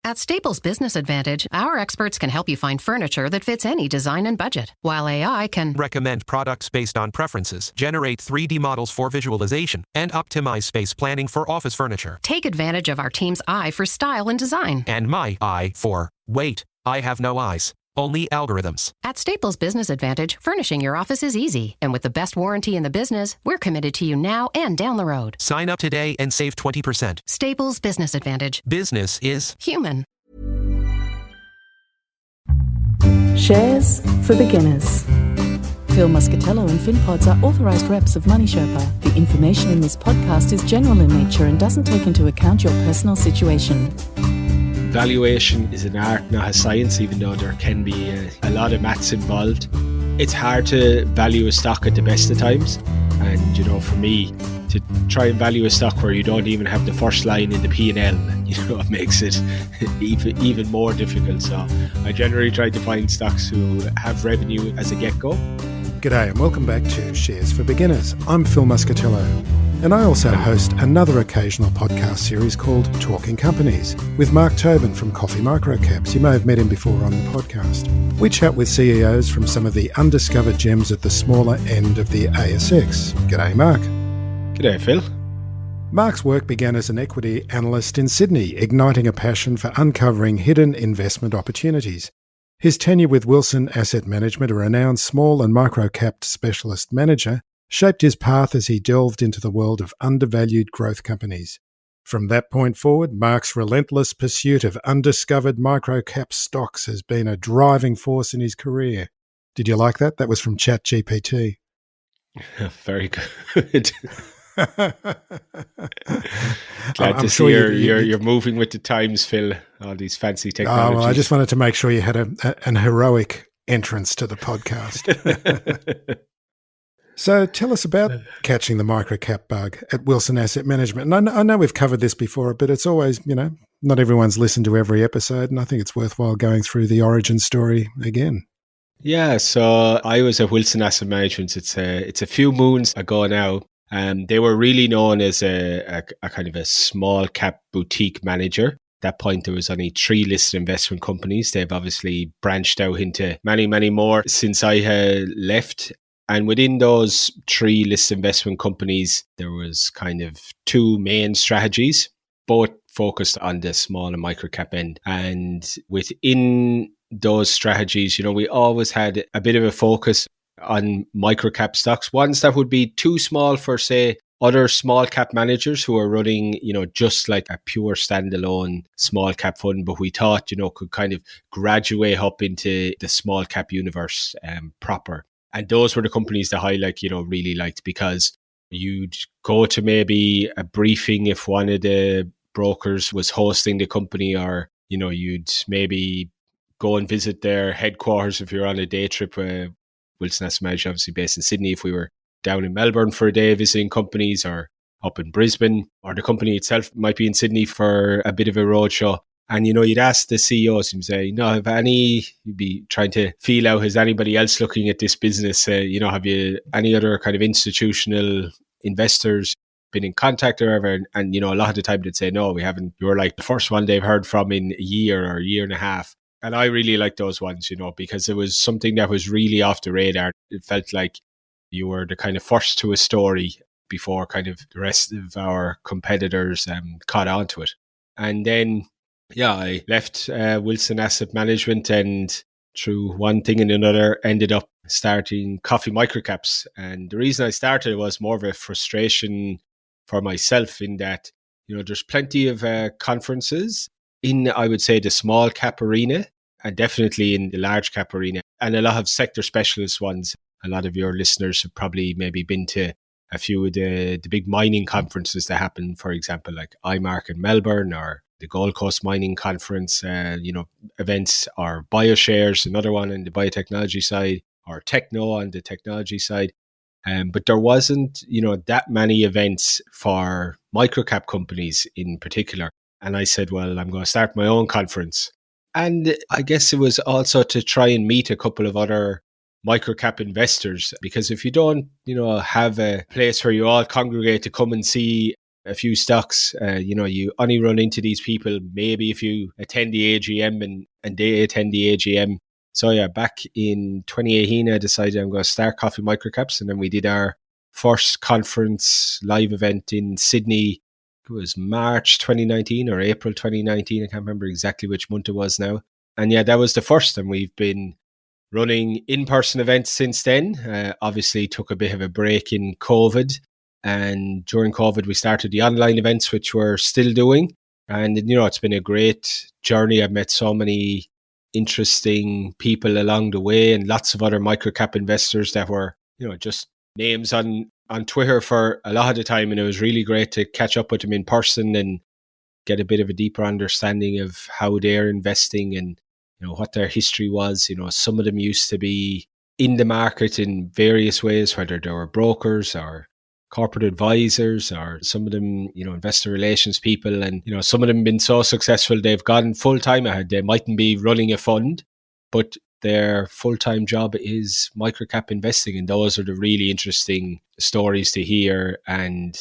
At Staples Business Advantage, our experts can help you find furniture that fits any design and budget, while AI can recommend products based on preferences, generate 3D models for visualization, and optimize space planning for office furniture. take advantage of our team's eye for style and design. And my eye for, wait, I have no eyes, only algorithms. At Staples Business Advantage, furnishing your office is easy. And with the best warranty in the business, we're committed to you now and down the road. Sign up today and save 20%. Staples Business Advantage. Business is Human. Shares for beginners. Phil Muscatello and Finpods are authorised reps of Money Sherpa. The information in this podcast is general in nature and doesn't take into account your personal situation. Valuation is an art, not a science, even though there can be a lot of maths involved. It's hard to value a stock at the best of times. And, for me, to try and value a stock where you don't even have the first line in the P&L, it makes it even more difficult. So I generally try to find stocks who have revenue as a get-go. G'day and welcome back to Shares for Beginners. I'm Phil Muscatello. And I also host another occasional podcast series called Talking Companies with Mark Tobin from Coffee Microcaps. You may have met him before on the podcast. We chat with CEOs from some of the undiscovered gems at the smaller end of the ASX. G'day, Mark. G'day, Phil. Mark's work began as an equity analyst in Sydney, igniting a passion for uncovering hidden investment opportunities. His tenure with Wilson Asset Management, a renowned small and microcap specialist manager, shaped his path as he delved into the world of undervalued growth companies. From that point forward, Mark's relentless pursuit of undiscovered microcap stocks has been a driving force in his career. Did you like that? That was from ChatGPT. Very good. Glad to sure see you're moving with the times, Phil. All these fancy technologies. Oh, well, I just wanted to make sure you had an heroic entrance to the podcast. So tell us about catching the microcap bug at Wilson Asset Management. And I know we've covered this before, but it's always, not everyone's listened to every episode, and I think it's worthwhile going through the origin story again. Yeah, so I was at Wilson Asset Management. It's a few moons ago now. They were really known as a kind of a small cap boutique manager. At that point, there was only 3 listed investment companies. They've obviously branched out into many, many more since I had left. And within those 3 listed investment companies, there was kind of 2 main strategies, both focused on the small and microcap end. And within those strategies, we always had a bit of a focus on microcap stocks, ones that would be too small for, say, other small cap managers who are running, just like a pure standalone small cap fund, but we thought, could kind of graduate up into the small cap universe proper. And those were the companies that I really liked, because you'd go to maybe a briefing if one of the brokers was hosting the company, or, you'd maybe go and visit their headquarters if you're on a day trip. Wilson Asset Management, obviously based in Sydney, if we were down in Melbourne for a day visiting companies, or up in Brisbane, or the company itself might be in Sydney for a bit of a roadshow. And, you'd ask the CEOs and say, you'd be trying to feel out, has anybody else looking at this business? Have you any other kind of institutional investors been in contact or whatever? And, a lot of the time they'd say, no, we haven't. You were like the first one they've heard from in a year or a year and a half. And I really liked those ones, because it was something that was really off the radar. It felt like you were the kind of first to a story before kind of the rest of our competitors caught on to it. And then, I left Wilson Asset Management, and through one thing and another ended up starting Coffee Microcaps. And the reason I started was more of a frustration for myself in that, there's plenty of conferences in, I would say, the small cap arena, and definitely in the large cap arena, and a lot of sector specialist ones. A lot of your listeners have probably maybe been to a few of the big mining conferences that happen, for example, like IMARC in Melbourne, or the Gold Coast Mining Conference, events, or BioShares, another one on the biotechnology side, or Techno on the technology side. But there wasn't, that many events for microcap companies in particular. And I said, well, I'm going to start my own conference. And I guess it was also to try and meet a couple of other microcap investors, because if you don't, have a place where you all congregate to come and see a few stocks. You only run into these people maybe if you attend the AGM and they attend the AGM. So yeah, back in 2018, I decided I'm going to start Coffee Microcaps, and then we did our first conference live event in Sydney. It was March 2019 or April 2019. I can't remember exactly which month it was now. And yeah, that was the first, and we've been running in-person events since then. Obviously took a bit of a break in COVID, and during COVID we started the online events, which we're still doing. And it's been a great journey. I've met so many interesting people along the way, and lots of other microcap investors that were just names on Twitter for a lot of the time, and it was really great to catch up with them in person and get a bit of a deeper understanding of how they're investing and what their history was. Some of them used to be in the market in various ways, whether they were brokers or corporate advisors, or some of them, investor relations people. And, some of them been so successful, they've gone full time ahead. They mightn't be running a fund, but their full-time job is microcap investing. And those are the really interesting stories to hear. And,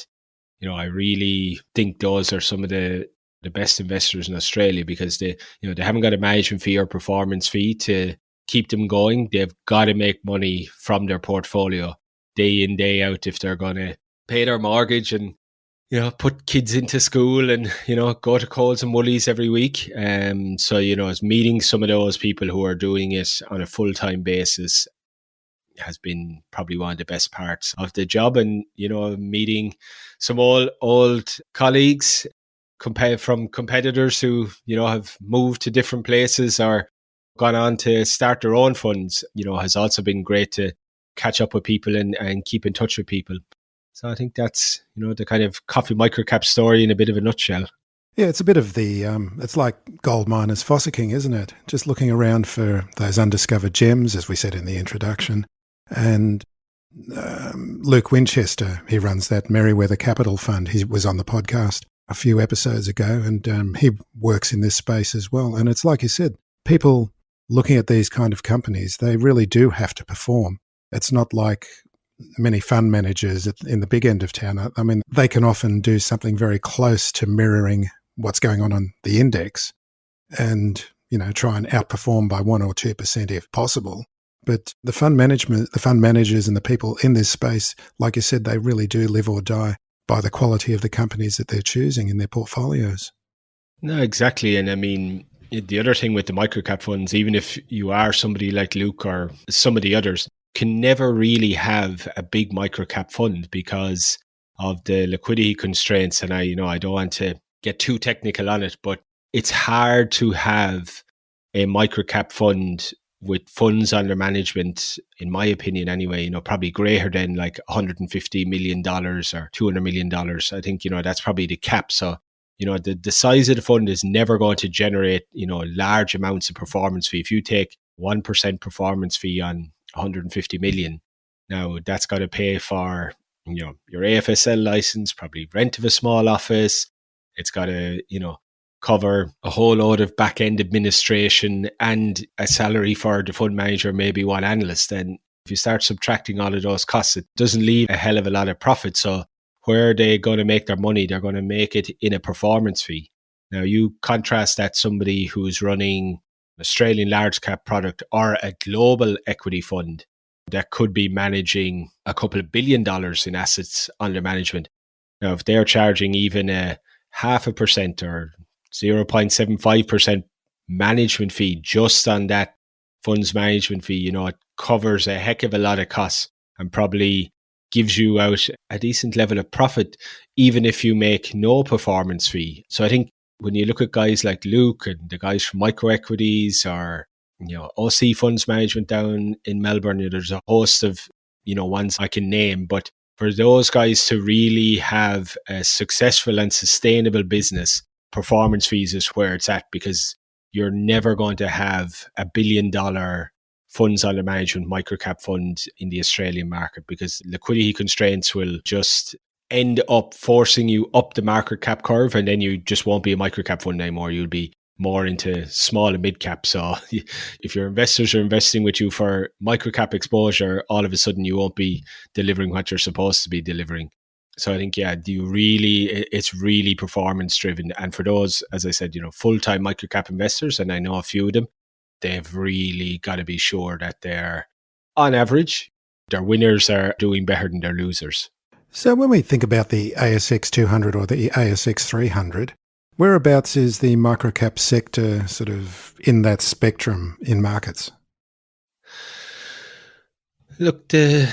I really think those are some of the best investors in Australia, because they haven't got a management fee or performance fee to keep them going. They've got to make money from their portfolio day in, day out if they're going to pay their mortgage and, put kids into school and, go to Coles and Woolies every week. So, it's meeting some of those people who are doing it on a full-time basis has been probably one of the best parts of the job. And, meeting some old colleagues from competitors who, have moved to different places or gone on to start their own funds, has also been great to catch up with people and keep in touch with people. So I think that's, the kind of Coffee Microcap story in a bit of a nutshell. Yeah, it's a bit of the, it's like gold miners fossicking, isn't it? Just looking around for those undiscovered gems, as we said in the introduction. And Luke Winchester, he runs that Merryweather Capital Fund. He was on the podcast a few episodes ago, and he works in this space as well. And it's like you said, people looking at these kind of companies, they really do have to perform. It's not like many fund managers in the big end of town. I mean, they can often do something very close to mirroring what's going on the index and, try and outperform by 1 or 2% if possible. But the fund managers and the people in this space, like you said, they really do live or die by the quality of the companies that they're choosing in their portfolios. No, exactly. And I mean, the other thing with the microcap funds, even if you are somebody like Luke or some of the others, can never really have a big microcap fund because of the liquidity constraints. And I don't want to get too technical on it, but it's hard to have a microcap fund with funds under management, in my opinion anyway, probably greater than like $150 million or $200 million. I think, that's probably the cap. So, the size of the fund is never going to generate, large amounts of performance fee. If you take 1% performance fee on 150 million, now that's got to pay for, your AFSL license, probably rent of a small office. It's got to, cover a whole load of back-end administration and a salary for the fund manager, maybe one analyst. And if you start subtracting all of those costs, it doesn't leave a hell of a lot of profit. So where are they going to make their money? They're going to make it in a performance fee. Now, you contrast that somebody who's running an Australian large cap product or a global equity fund that could be managing a couple of $1 billion in assets under management. Now, if they're charging even a 0.5% or 0.75% management fee just on that funds management fee, it covers a heck of a lot of costs and probably gives you out a decent level of profit, even if you make no performance fee. So I think when you look at guys like Luke and the guys from Microequities or, OC Funds Management down in Melbourne, there's a host of, ones I can name, but for those guys to really have a successful and sustainable business, performance fees is where it's at, because you're never going to have $1 billion funds under management microcap fund in the Australian market, because liquidity constraints will just end up forcing you up the market cap curve, and then you just won't be a microcap fund anymore. You'll be more into small and mid cap. So if your investors are investing with you for microcap exposure, all of a sudden you won't be delivering what you're supposed to be delivering. So I think, it's really performance driven. And for those, as I said, full-time microcap investors, and I know a few of them, they've really got to be sure that they're, on average, their winners are doing better than their losers. So when we think about the ASX 200 or the ASX 300, whereabouts is the microcap sector sort of in that spectrum in markets? Look, the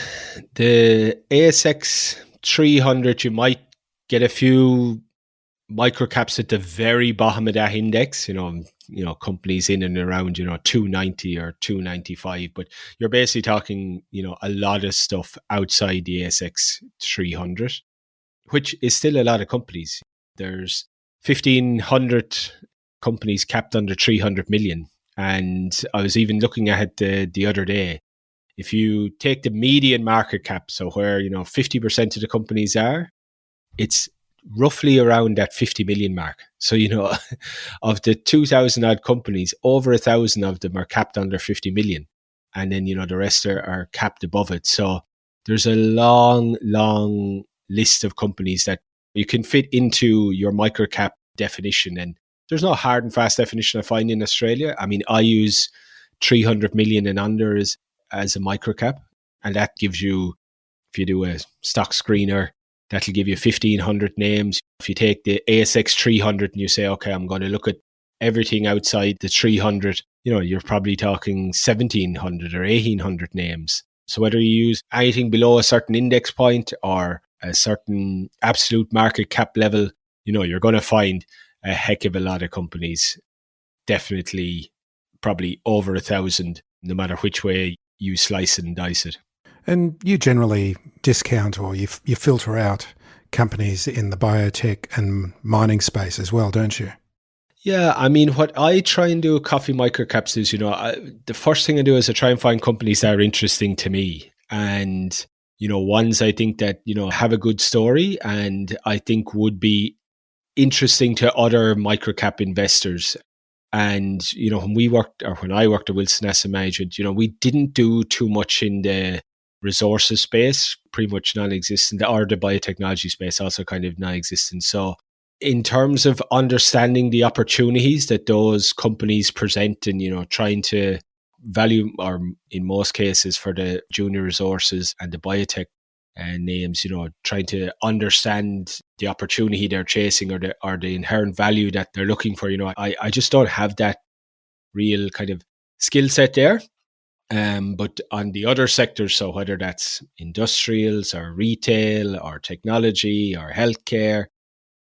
ASX 300, you might get a few microcaps at the very bottom of that index, companies in and around, 290 or 295, but you're basically talking, a lot of stuff outside the ASX 300, which is still a lot of companies. There's 1,500 companies capped under 300 million. And I was even looking at it the other day. If you take the median market cap, so where, 50% of the companies are, it's roughly around that 50 million mark. So, of the 2,000 odd companies, over 1,000 of them are capped under 50 million. And then, the rest are capped above it. So there's a long, long list of companies that you can fit into your microcap definition. And there's no hard and fast definition I find in Australia. I mean, I use 300 million and under as a microcap. And that gives you, if you do a stock screener, that'll give you 1,500 names. If you take the ASX 300 and you say, okay, I'm going to look at everything outside the 300, you're probably talking 1,700 or 1,800 names. So whether you use anything below a certain index point or a certain absolute market cap level, you're going to find a heck of a lot of companies, definitely probably over 1,000, no matter which way you slice it and dice it. And you generally discount or you filter out companies in the biotech and mining space as well, don't you? Yeah, I mean, what I try and do with Coffee Microcaps is, the first thing I do is I try and find companies that are interesting to me. And, ones I think that, have a good story and I think would be interesting to other microcap investors. And, when I worked at Wilson Asset Management, we didn't do too much in the resources space, pretty much non-existent, or the biotechnology space, also kind of non-existent. So in terms of understanding the opportunities that those companies present and, trying to value, or in most cases for the junior resources and the biotech names, trying to understand the opportunity they're chasing or the inherent value that they're looking for, I just don't have that real kind of skill set there. But on the other sectors, so whether that's industrials or retail or technology or healthcare,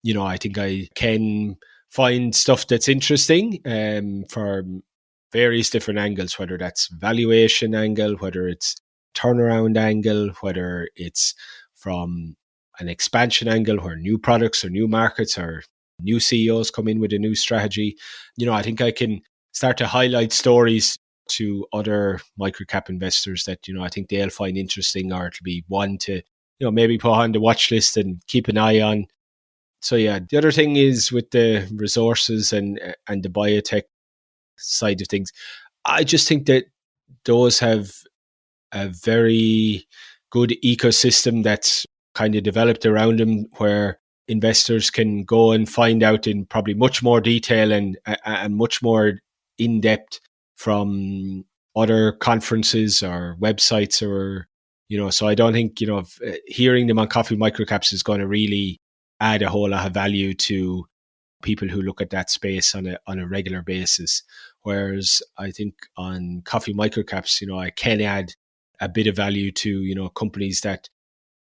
I think I can find stuff that's interesting from various different angles, whether that's valuation angle, whether it's turnaround angle, whether it's from an expansion angle where new products or new markets or new CEOs come in with a new strategy. I think I can start to highlight stories to other microcap investors that, I think they'll find interesting, or it'll be one to, maybe put on the watch list and keep an eye on. So yeah, the other thing is with the resources and the biotech side of things, I just think that those have a very good ecosystem that's kind of developed around them, where investors can go and find out in probably much more detail and much more in-depth from other conferences or websites, or, so I don't think, hearing them on Coffee Microcaps is going to really add a whole lot of value to people who look at that space on a regular basis. Whereas I think on Coffee Microcaps, I can add a bit of value to, companies that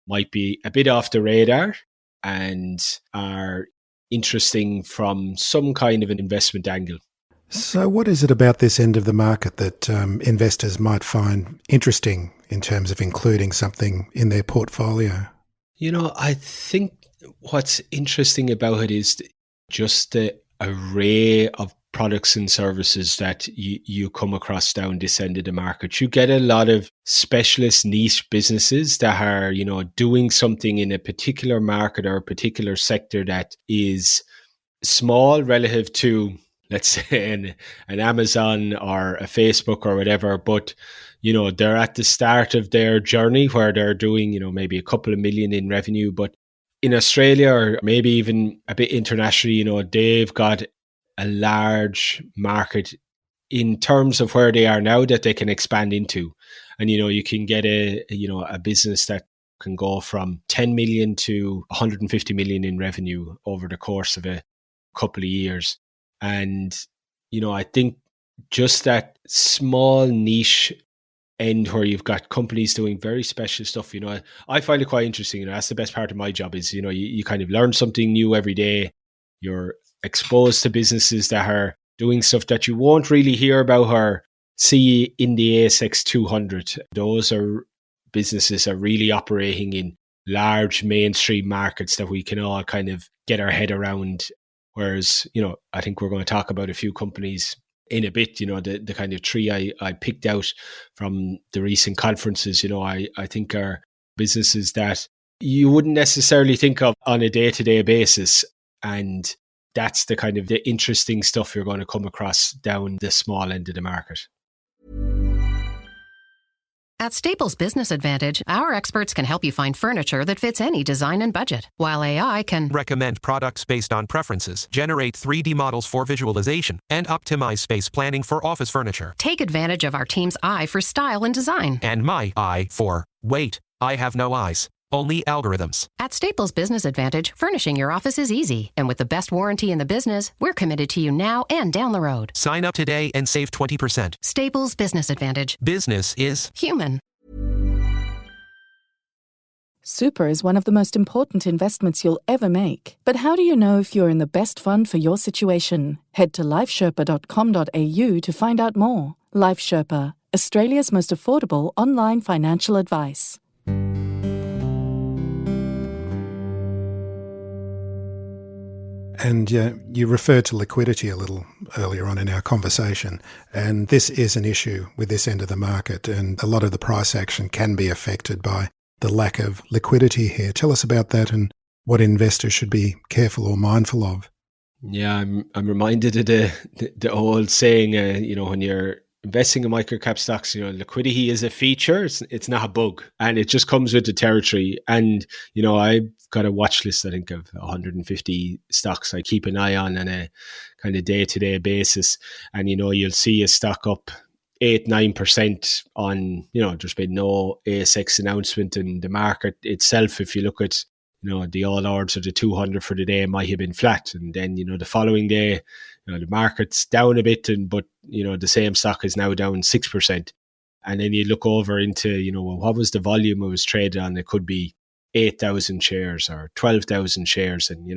might be a bit off the radar and are interesting from some kind of an investment angle. So what is it about this end of the market that investors might find interesting in terms of including something in their portfolio? I think what's interesting about it is just the array of products and services that you come across down this end of the market. You get a lot of specialist niche businesses that are, doing something in a particular market or a particular sector that is small relative to, let's say, an Amazon or a Facebook or whatever, but, they're at the start of their journey where they're doing, maybe a couple of million in revenue, but in Australia, or maybe even a bit internationally, they've got a large market in terms of where they are now that they can expand into. And, you can get a business that can go from 10 million to 150 million in revenue over the course of a couple of years. And, I think just that small niche end where you've got companies doing very special stuff, I find it quite interesting. That's the best part of my job is, you kind of learn something new every day. You're exposed to businesses that are doing stuff that you won't really hear about or see in the ASX 200. Those are businesses that are really operating in large mainstream markets that we can all kind of get our head around. Whereas, I think we're going to talk about a few companies in a bit, the kind of three I picked out from the recent conferences, I think are businesses that you wouldn't necessarily think of on a day-to-day basis. And that's the kind of the interesting stuff you're going to come across down the small end of the market. At Staples Business Advantage, our experts can help you find furniture that fits any design and budget, while AI can recommend products based on preferences, generate 3D models for visualization, and optimize space planning for office furniture. take advantage of our team's eye for style and design. And my eye for, wait, I have no eyes. Only algorithms. At Staples Business Advantage, furnishing your office is easy. And with the best warranty in the business, we're committed to you now and down the road. Sign up today and save 20%. Staples Business Advantage. Business is human. Super is one of the most important investments you'll ever make. But how do you know if you're in the best fund for your situation? Head to lifesherpa.com.au to find out more. Life Sherpa, Australia's most affordable online financial advice. And you referred to liquidity a little earlier on in our conversation, and this is an issue with this end of the market, and a lot of the price action can be affected by the lack of liquidity here. Tell us about that and what investors should be careful or mindful of. Yeah, I'm reminded of the old saying, when you're investing in microcap stocks, liquidity is a feature. It's not a bug, and it just comes with the territory. And I've got a watch list, I think, of 150 stocks I keep an eye on a kind of day-to-day basis. And you'll see a stock up 8-9% on there's been no ASX announcement, in the market itself, if you look at the all odds of the 200 for the day, might have been flat, and then the following day the market's down a bit, but the same stock is now down 6%. And then you look over into what was the volume it was traded on? It could be 8,000 shares or 12,000 shares, and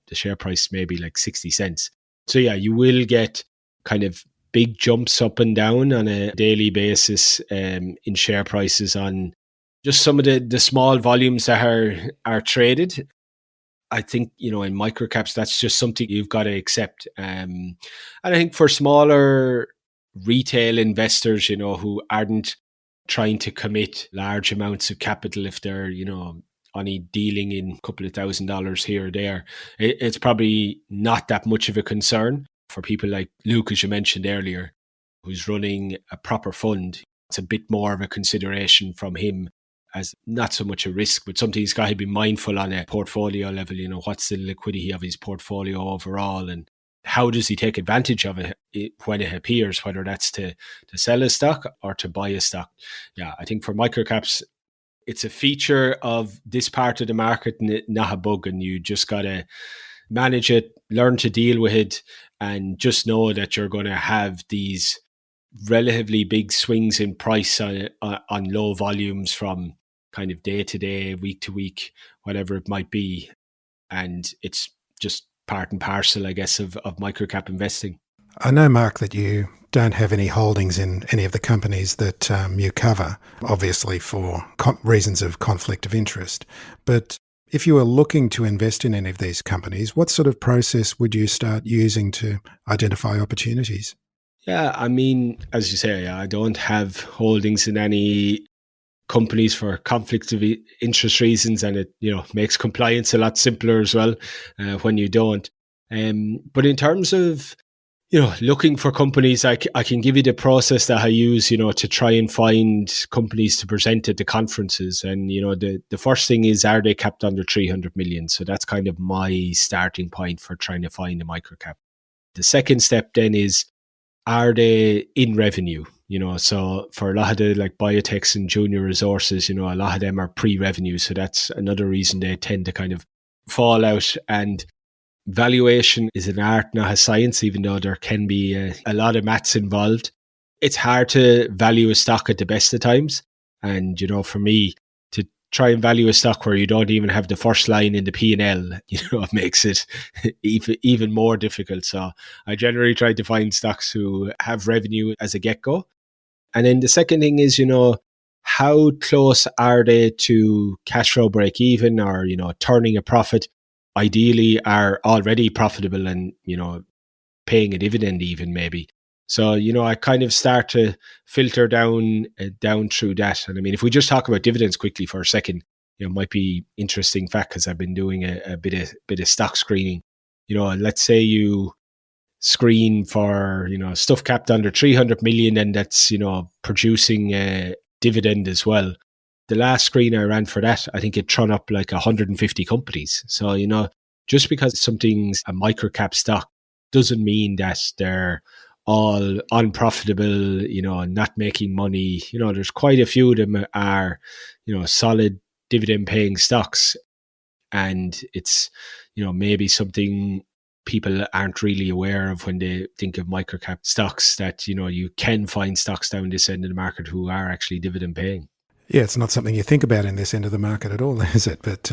the share price may be like 60 cents. So yeah, you will get kind of big jumps up and down on a daily basis in share prices on just some of the small volumes that are traded. I think, in microcaps, that's just something you've got to accept. And I think for smaller retail investors, who aren't trying to commit large amounts of capital, if they're, only dealing in a couple of $1,000s here or there, it's probably not that much of a concern. For people like Luke, as you mentioned earlier, who's running a proper fund, it's a bit more of a consideration from him, as not so much a risk, but something he's got to be mindful on a portfolio level. What's the liquidity of his portfolio overall, and how does he take advantage of it when it appears, whether that's to sell a stock or to buy a stock. Yeah, I think for microcaps, it's a feature of this part of the market, not a bug, and you just got to manage it, learn to deal with it, and just know that you're going to have these relatively big swings in price on low volumes from kind of day to day, week to week, whatever it might be. And it's just part and parcel, I guess, of microcap investing. I know, Mark, that you don't have any holdings in any of the companies that you cover, obviously for reasons of conflict of interest. But if you were looking to invest in any of these companies, what sort of process would you start using to identify opportunities? Yeah, I mean, as you say, I don't have holdings in any companies for conflict of interest reasons, and it makes compliance a lot simpler as well when you don't. But in terms of looking for companies, I can give you the process that I use, to try and find companies to present at the conferences. And, the first thing is, are they capped under 300 million? So that's kind of my starting point for trying to find a microcap. The second step then is, are they in revenue? So for a lot of the like biotechs and junior resources, a lot of them are pre-revenue. So that's another reason they tend to kind of fall out. And valuation is an art, not a science, even though there can be a lot of maths involved. It's hard to value a stock at the best of times. And, for me, to try and value a stock where you don't even have the first line in the P&L, it makes it even more difficult. So I generally try to find stocks who have revenue as a get-go. And then the second thing is, how close are they to cash flow break even or, turning a profit? Ideally are already profitable and, paying a dividend even maybe. So, I kind of start to filter down through that. And I mean, if we just talk about dividends quickly for a second, it might be interesting fact because I've been doing a bit of stock screening. Let's say you screen for, stuff capped under 300 million and that's, producing a dividend as well. The last screen I ran for that, I think it thrown up like 150 companies. So, just because something's a microcap stock doesn't mean that they're all unprofitable, not making money. There's quite a few of them are, solid dividend paying stocks. And it's, maybe something people aren't really aware of when they think of microcap stocks that, you can find stocks down this end of the market who are actually dividend paying. Yeah, it's not something you think about in this end of the market at all, is it? But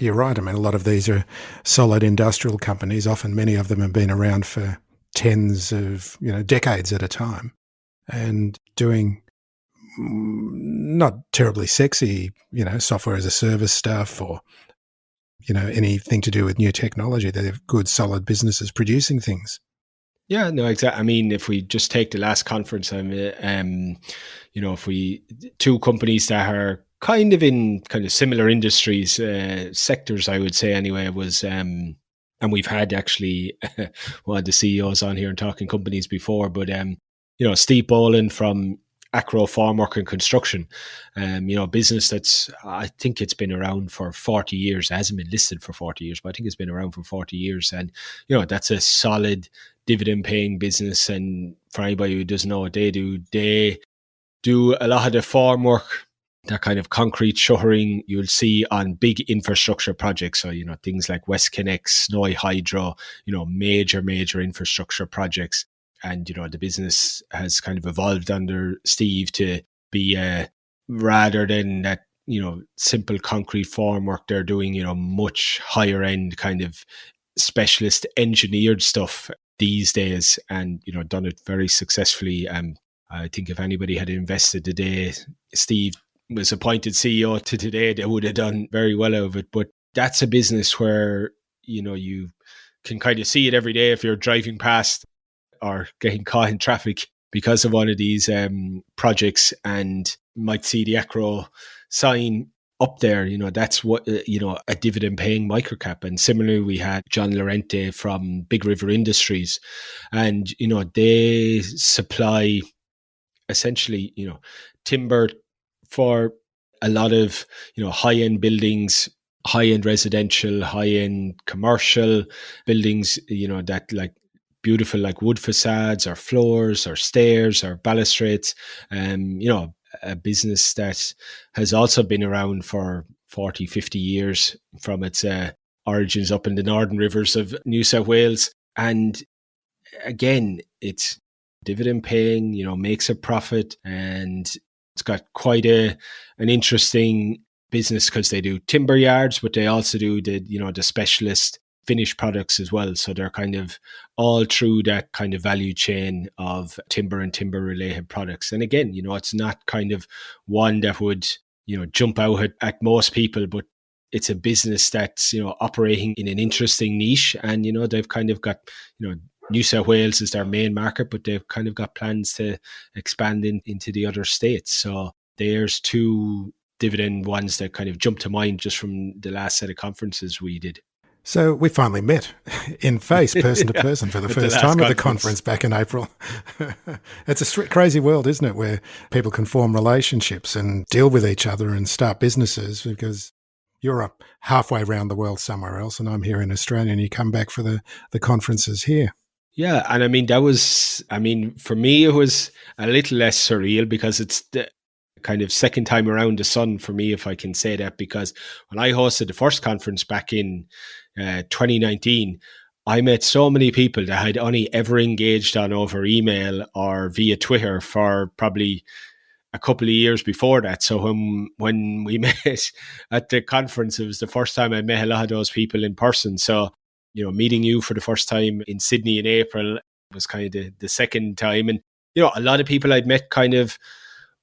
You're right. I mean, a lot of these are solid industrial companies. Often many of them have been around for tens of, decades at a time and doing not terribly sexy, software as a service stuff or, anything to do with new technology. They're good, solid businesses producing things. Yeah, no, exactly. I mean, if we just take the last conference, if we two companies that are kind of in kind of similar industries, sectors, I would say anyway, was, and we've had actually one of the CEOs on here and talking companies before, but, Steve Boland from Acro Formwork and Construction, business that's, I think it's been around for 40 years. It hasn't been listed for 40 years, but I think it's been around for 40 years. And, that's a solid dividend paying business. And for anybody who doesn't know what they do a lot of the formwork, that kind of concrete shuttering you'll see on big infrastructure projects. So, things like WestConnex, Snowy Hydro, major infrastructure projects. And, the business has kind of evolved under Steve to be, rather than that, simple concrete formwork, they're doing, much higher end kind of specialist engineered stuff these days and, done it very successfully. I think if anybody had invested the day Steve was appointed CEO to today, they would have done very well out of it. But that's a business where, you can kind of see it every day if you're driving past or getting caught in traffic because of one of these projects and might see the Acro sign up there. That's what, a dividend paying microcap. And similarly, we had John Lorente from Big River Industries and, they supply essentially, timber for a lot of, high-end buildings, high-end residential, high-end commercial buildings, that like beautiful like wood facades or floors or stairs or balustrades. A business that has also been around for 40, 50 years from its origins up in the northern rivers of New South Wales. And again, it's dividend paying, makes a profit, and it's got quite an interesting business because they do timber yards, but they also do the specialist finished products as well. So they're kind of all through that kind of value chain of timber and timber related products. And again, it's not kind of one that would, jump out at most people, but it's a business that's, operating in an interesting niche. And, they've kind of got, New South Wales is their main market, but they've kind of got plans to expand into the other states. So there's two dividend ones that kind of jump to mind just from the last set of conferences we did. So we finally met in face, person to person, for the first time at the conference back in April. It's a crazy world, isn't it, where people can form relationships and deal with each other and start businesses, because you're up halfway around the world somewhere else and I'm here in Australia, and you come back for the conferences here. Yeah, and I mean, for me, it was a little less surreal because it's the kind of second time around the sun for me, if I can say that, because when I hosted the first conference back in 2019, I met so many people that I'd only ever engaged on over email or via Twitter for probably a couple of years before that. So when we met at the conference, it was the first time I met a lot of those people in person. So, meeting you for the first time in Sydney in April was kind of the second time. And, a lot of people I'd met kind of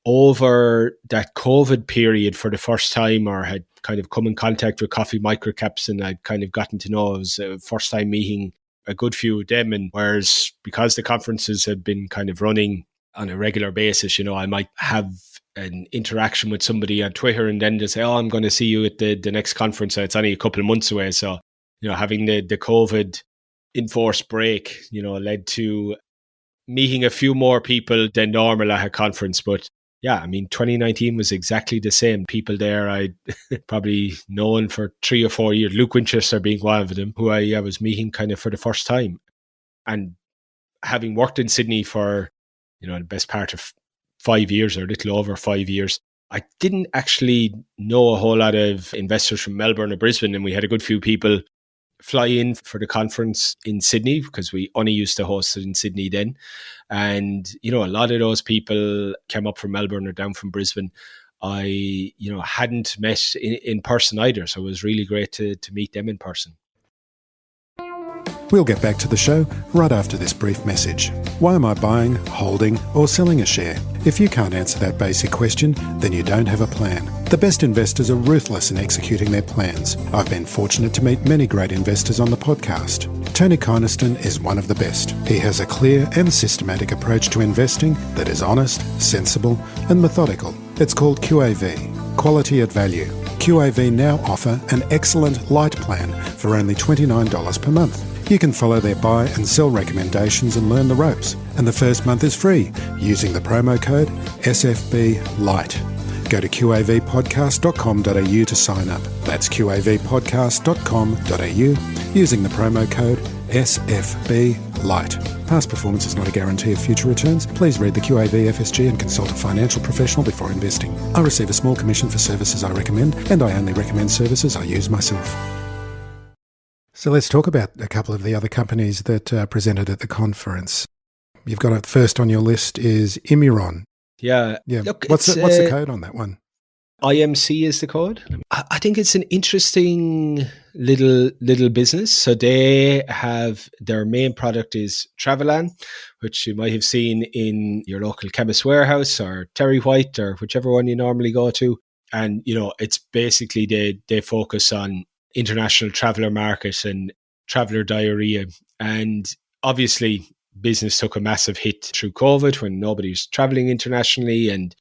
over that COVID period for the first time, or had kind of come in contact with Coffee Microcaps, and I'd kind of gotten to know. It was the first time meeting a good few of them. And whereas because the conferences had been kind of running on a regular basis, I might have an interaction with somebody on Twitter and then they say, oh, I'm going to see you at the next conference. So it's only a couple of months away. So, having the COVID enforced break, led to meeting a few more people than normal at a conference. But yeah, I mean, 2019 was exactly the same. People there I'd probably known for 3 or 4 years, Luke Winchester being one of them, who I was meeting kind of for the first time. And having worked in Sydney for, the best part of 5 years, or a little over 5 years, I didn't actually know a whole lot of investors from Melbourne or Brisbane. And we had a good few people fly in for the conference in Sydney, because we only used to host it in Sydney then. And, a lot of those people came up from Melbourne or down from Brisbane. I, hadn't met in person either. So it was really great to meet them in person. We'll get back to the show right after this brief message. Why am I buying, holding, or selling a share? If you can't answer that basic question, then you don't have a plan. The best investors are ruthless in executing their plans. I've been fortunate to meet many great investors on the podcast. Tony Kynaston is one of the best. He has a clear and systematic approach to investing that is honest, sensible, and methodical. It's called QAV, Quality at Value. QAV now offer an excellent light plan for only $29 per month. You can follow their buy and sell recommendations and learn the ropes. And the first month is free using the promo code SFBLIGHT. Go to qavpodcast.com.au to sign up. That's qavpodcast.com.au using the promo code SFBLIGHT. Past performance is not a guarantee of future returns. Please read the QAV FSG and consult a financial professional before investing. I receive a small commission for services I recommend, and I only recommend services I use myself. So let's talk about a couple of the other companies that presented at the conference. You've got it first on your list is Immuron. Yeah. Look, what's the code on that one? IMC is the code. I think it's an interesting little business. So they have, their main product is Travelan, which you might have seen in your local Chemist Warehouse or Terry White or whichever one you normally go to. And, it's basically they focus on international traveller market and traveller diarrhea. And obviously business took a massive hit through COVID when nobody's travelling internationally. And,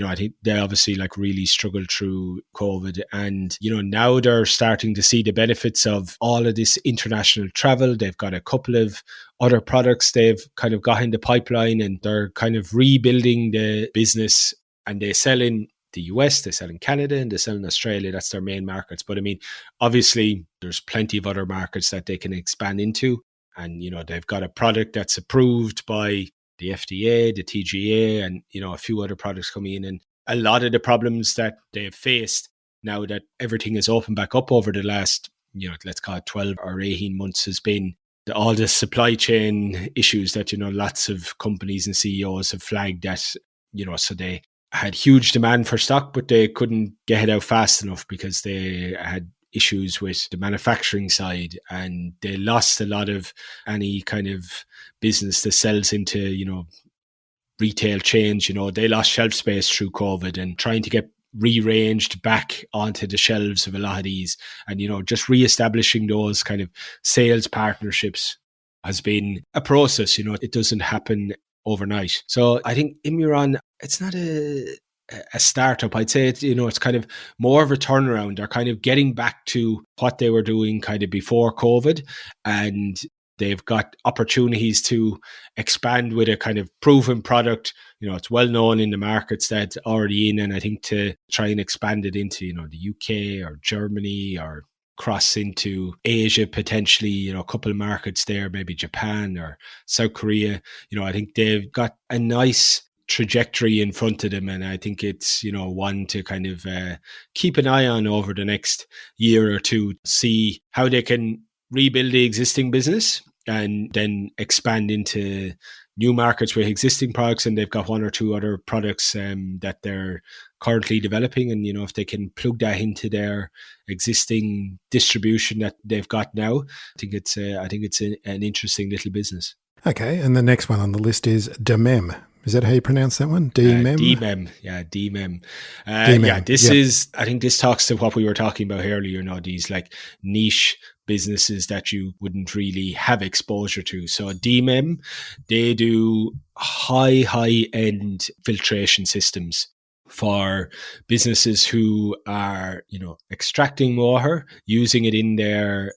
I think they obviously really struggled through COVID. And, now they're starting to see the benefits of all of this international travel. They've got a couple of other products they've kind of got in the pipeline, and they're kind of rebuilding the business, and they sell in the US, they sell in Canada, and they sell in Australia. That's their main markets. But I mean, obviously there's plenty of other markets that they can expand into. And, they've got a product that's approved by the FDA, the TGA, and, a few other products coming in. And a lot of the problems that they've faced now that everything is opened back up over the last, let's call it 12 or 18 months, has been all the supply chain issues that, lots of companies and CEOs have flagged that, so they had huge demand for stock, but they couldn't get it out fast enough because they had issues with the manufacturing side, and they lost a lot of any kind of business that sells into, retail chains. They lost shelf space through COVID, and trying to get rearranged back onto the shelves of a lot of these, and, just reestablishing those kind of sales partnerships has been a process. It doesn't happen overnight. So I think Immuron, it's not a a startup. I'd say it's kind of more of a turnaround. They're kind of getting back to what they were doing kind of before COVID, and they've got opportunities to expand with a kind of proven product. It's well known in the markets that it's already in, and I think to try and expand it into, the UK or Germany or cross into Asia potentially, a couple of markets there, maybe Japan or South Korea. I think they've got a nice trajectory in front of them, and I think it's one to kind of keep an eye on over the next year or two, see how they can rebuild the existing business and then expand into new markets with existing products. And they've got one or two other products that they're currently developing, and if they can plug that into their existing distribution that they've got now, I think it's an interesting little business. Okay, and the next one on the list is DMEM. Is that how you pronounce that one? DMEM? DMEM, yeah, DMEM. DMEM. Yeah, this is, I think this talks to what we were talking about earlier, these like niche businesses that you wouldn't really have exposure to. So DMEM, they do high-end filtration systems for businesses who are, extracting water, using it in their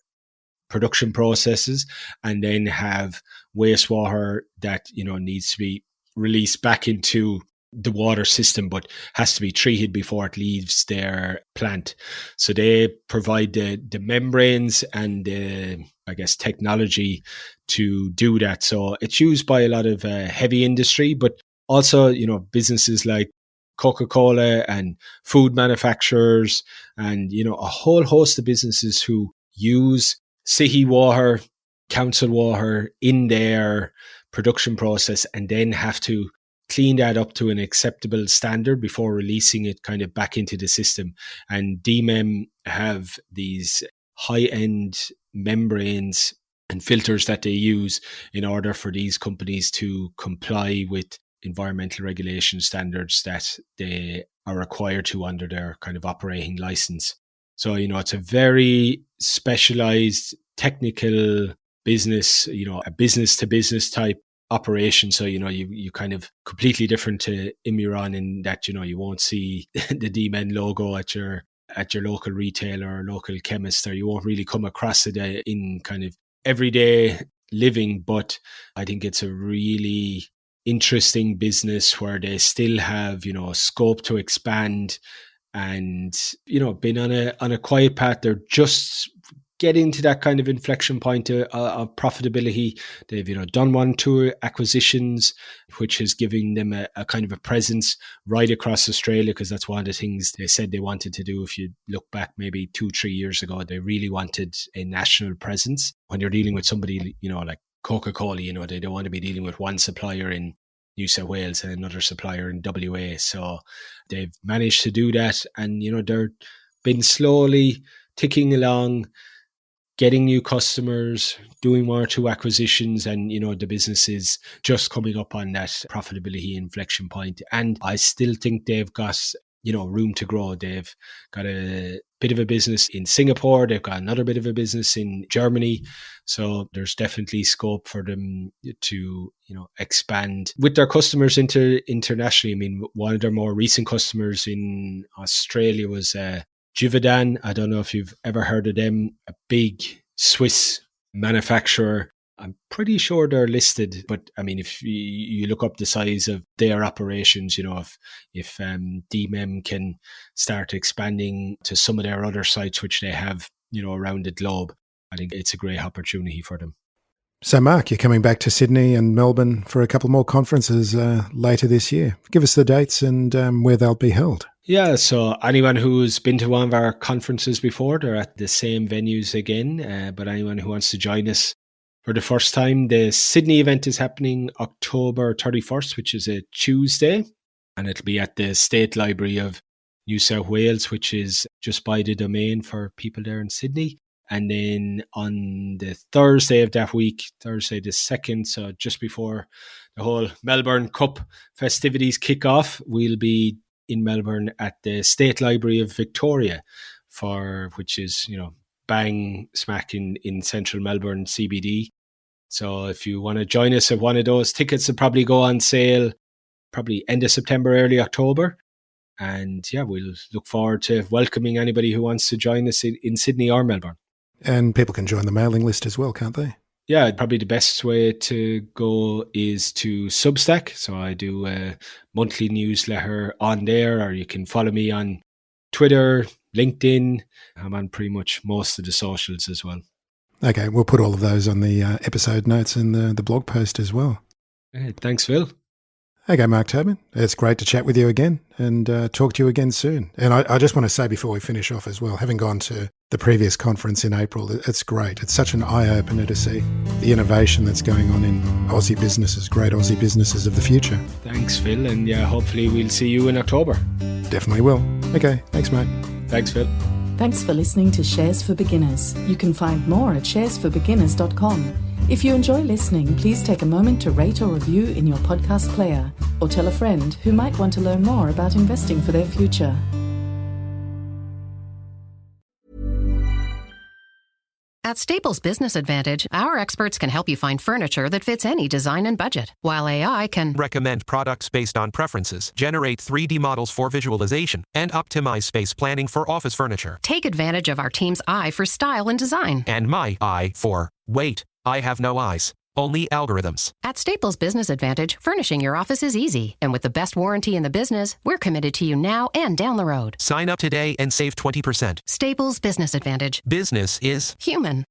production processes, and then have wastewater that, needs to be released back into the water system, but has to be treated before it leaves their plant. So they provide the membranes and the, technology to do that. So it's used by a lot of heavy industry, but also, businesses like Coca-Cola and food manufacturers and, a whole host of businesses who use city water, council water in their production process, and then have to clean that up to an acceptable standard before releasing it kind of back into the system. And DMEM have these high-end membranes and filters that they use in order for these companies to comply with environmental regulation standards that they are required to under their kind of operating license. So, it's a very specialized technical business, a business to business type operation. So, you kind of completely different to Imiron in that, you won't see the DMEM logo at your local retailer or local chemist, or you won't really come across it in kind of everyday living. But I think it's a really interesting business where they still have, scope to expand, and, been on a quiet path. They're just getting to that kind of inflection point of profitability. They've, done 1-2 acquisitions, which is giving them a kind of a presence right across Australia, because that's one of the things they said they wanted to do. If you look back maybe 2-3 years ago, they really wanted a national presence. When you're dealing with somebody, like Coca-Cola, they don't want to be dealing with one supplier in New South Wales and another supplier in WA. So they've managed to do that, and they're been slowly ticking along, getting new customers, doing 1 or 2 acquisitions, and the business is just coming up on that profitability inflection point. And I still think they've got room to grow. They've got a bit of a business in Singapore. They've got another bit of a business in Germany. So there's definitely scope for them to, expand with their customers internationally. I mean, one of their more recent customers in Australia was Givaudan. I don't know if you've ever heard of them, a big Swiss manufacturer. I'm pretty sure they're listed, but I mean, if you look up the size of their operations, if DMEM can start expanding to some of their other sites, which they have, around the globe, I think it's a great opportunity for them. So, Mark, you're coming back to Sydney and Melbourne for a couple more conferences later this year. Give us the dates and where they'll be held. Yeah, so anyone who's been to one of our conferences before, they're at the same venues again. But anyone who wants to join us for the first time, the Sydney event is happening October 31st, which is a Tuesday. And it'll be at the State Library of New South Wales, which is just by the Domain for people there in Sydney. And then on the Thursday of that week, Thursday the 2nd, so just before the whole Melbourne Cup festivities kick off, we'll be in Melbourne at the State Library of Victoria, which is, bang smack in central Melbourne CBD. So if you want to join us at one of those, tickets will probably go on sale probably end of September, early October. And yeah, we'll look forward to welcoming anybody who wants to join us in Sydney or Melbourne. And people can join the mailing list as well, can't they? Yeah, probably the best way to go is to Substack. So I do a monthly newsletter on there, or you can follow me on Twitter, LinkedIn. I'm on pretty much most of the socials as well. Okay, we'll put all of those on the episode notes and the blog post as well. Thanks, Phil. Okay, Mark Tobin, it's great to chat with you again and talk to you again soon. And I just want to say before we finish off as well, having gone to the previous conference in April, it's great. It's such an eye-opener to see the innovation that's going on in Aussie businesses, great Aussie businesses of the future. Thanks, Phil. And yeah, hopefully we'll see you in October. Definitely will. Okay, thanks, mate. Thanks, Phil. Thanks for listening to Shares for Beginners. You can find more at sharesforbeginners.com. If you enjoy listening, please take a moment to rate or review in your podcast player, or tell a friend who might want to learn more about investing for their future. At Staples Business Advantage, our experts can help you find furniture that fits any design and budget, while AI can Recommend products based on preferences, generate 3D models for visualization, and optimize space planning for office furniture. take advantage of our team's eye for style and design. And my eye for, wait, I have no eyes, only algorithms. At Staples Business Advantage, furnishing your office is easy. And with the best warranty in the business, we're committed to you now and down the road. Sign up today and save 20%. Staples Business Advantage. Business is Human.